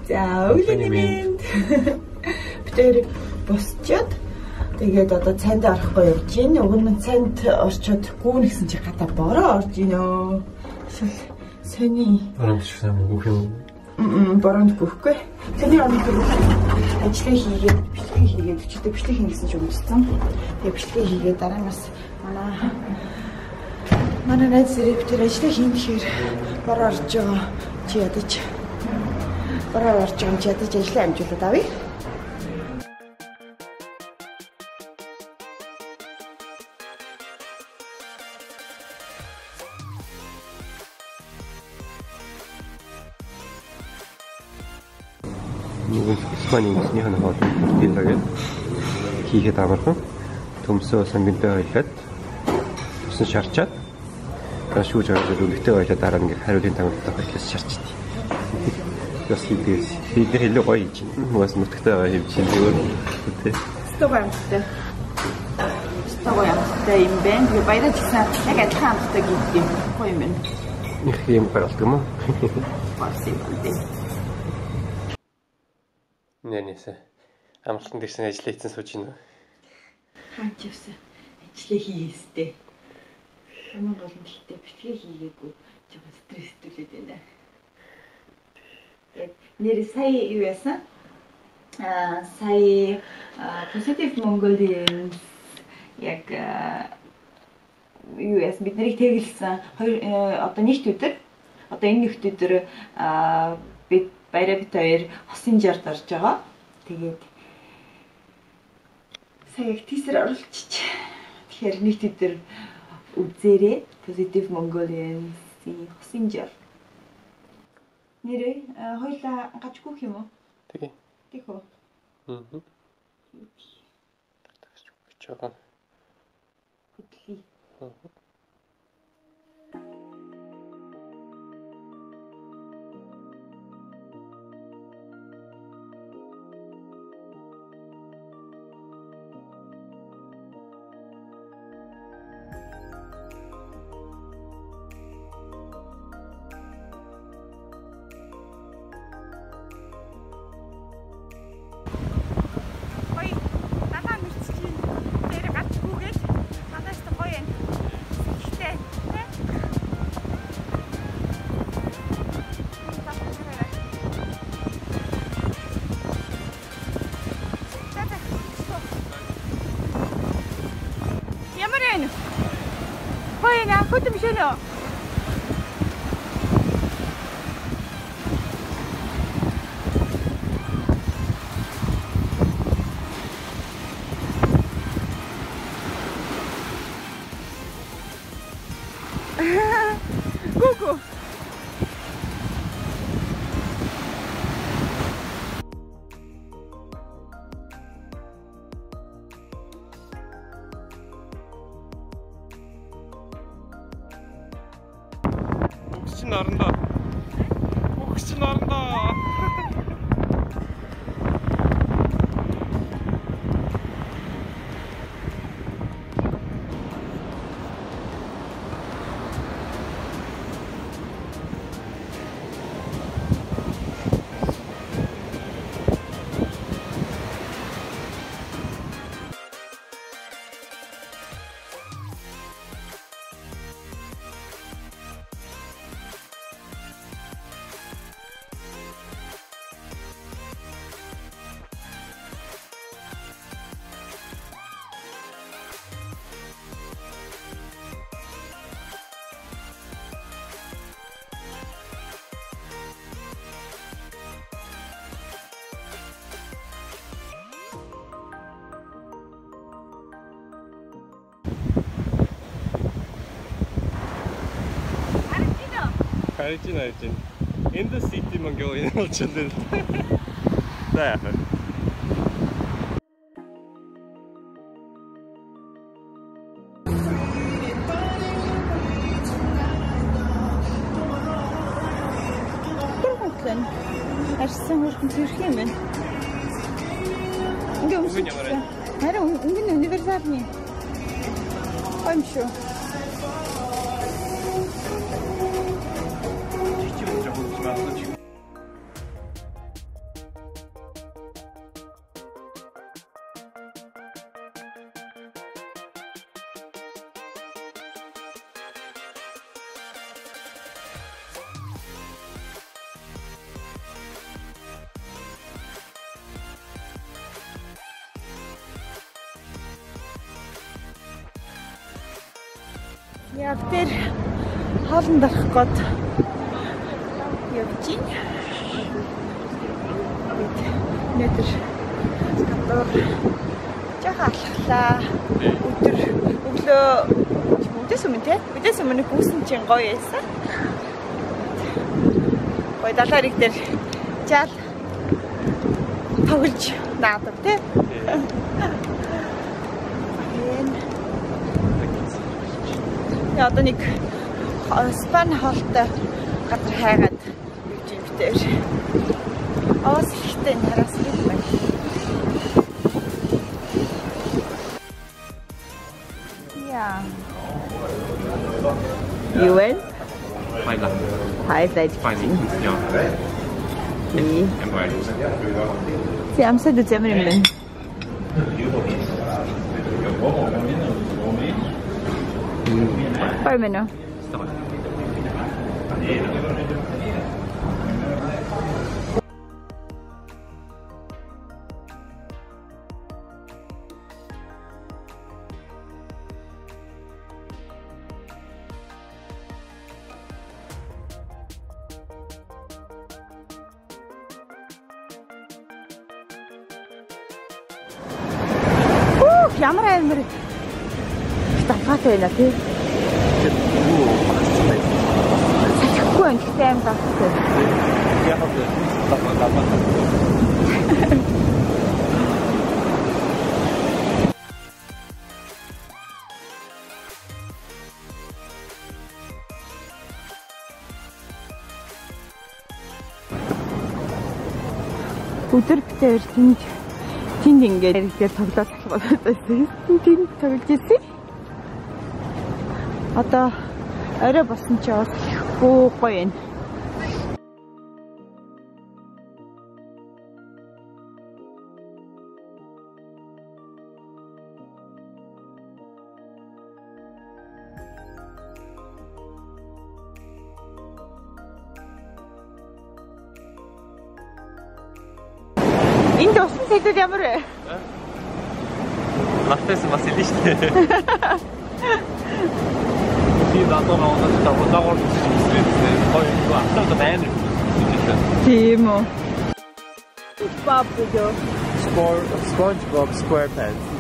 За өглөөний мэнд. Бид босчоод тэгээд одоо цанд орохгүй явж гин. Өгөн цанд орчоод гүүн гэсэн чи гадаа бороо орж гинөө. Сони. Бороонд ч юм уу юм. Бороонд гүхгүй. Тэний оног ажлаа хийгээд бичлэг хийгээд өчигдөр бичлэг хийн гэсэн ч өгсөн. Тэгээд бичлэг хийгээд дараагаас манай найз зэрэг бид ажлаа хийн тэгэхээр бороо орж байгаа. Чи ядаж. Бороо орж байгаа чи ядаж ажлаа амжуулаад авъя. Испаний нөхний хоног хэлээгээд хийгээд аварсан. Төмсөө сангинтай хоёлаад усан шарчаад шүүж аваад үлгтэй хоёлаад дараа нь хариулын тагналтаа хоёлаас шарчдээ. Яс хийдээс хэлээ гоё чинь. Бас нутагтай хийж чинь дээ. Стогоямтай. Стогоямтай юм бэ? Баяраа чигсэн яг адилхан амттай гэдэг юм. Гоё юм байна. Их юм гаралт юм уу? Спасибо. Нэнэсэ. Амралтанд ирсэн ажил хийсэн сууж байна. Хаач явсан. Ажлаа хийгээстэй. Хамгийн гол нь гэхдээ битгий хийгээгүй. Жоо стресстэй байна. Нэр сая юу яасан? Сая Positive Mongolian яг юу яасан бид нарыг тэгэлсэн. Одоо нэгт өдөр. Одоо энэ нэгт өдөр бид баяраа бит хоёр хосын жард орж байгаа. Тэгээд сая яг тийсэр оруулчих. Тэгэхээр нэг өдөр үзээрэй. Positive Mongolian-ийн хосын жар. Нэрээ хоёлаа гажгүй юм уу? Тэгээ. Тэг үү? Чагаа. Хөдлөе. Куда бежали? Ку-ку. Наранда. Огч наранда. Аржин. In the city Mongolian olчихлоо. За яах вэ? Арсан хурдан төрөх юм байна. Ингээ өмсөж байна. Харин энэ универсальны. Хойм шүү. Яг тэр хоолнд орох гээд явж байна. Өнөөдөр гадуур жаахан алхлаа. Өглөөс өмнө гүйсэн чинь гоё байсан. Гоё далаарыг дээр жаал тоглож наадаг тий. Яа одоо нэг спан хоолтой газар хайгаад явж юм битэр. Аваас ихтэй нараас нэг байна. Yeah. You win? Highlight. Sì, am să ducem rimmen. Poi meno. Ямар амар таатай байна тий. Тэгэхгүй энэ ихтэй юм таатай. Яг л өдөр битээр тэнд ингээд ихээр тоглоод байсан. Тэнд тоглож ирсэн. Одоо орой болсон ч бас гоё юм. Энд усан сэдвүүд ямар вэ? Лахтас бас илээ шүү дээ. Тийм надад удаагаар үзсэн гоё автомат байна. Тийм үү. SpongeBob SpongeBob SquarePants.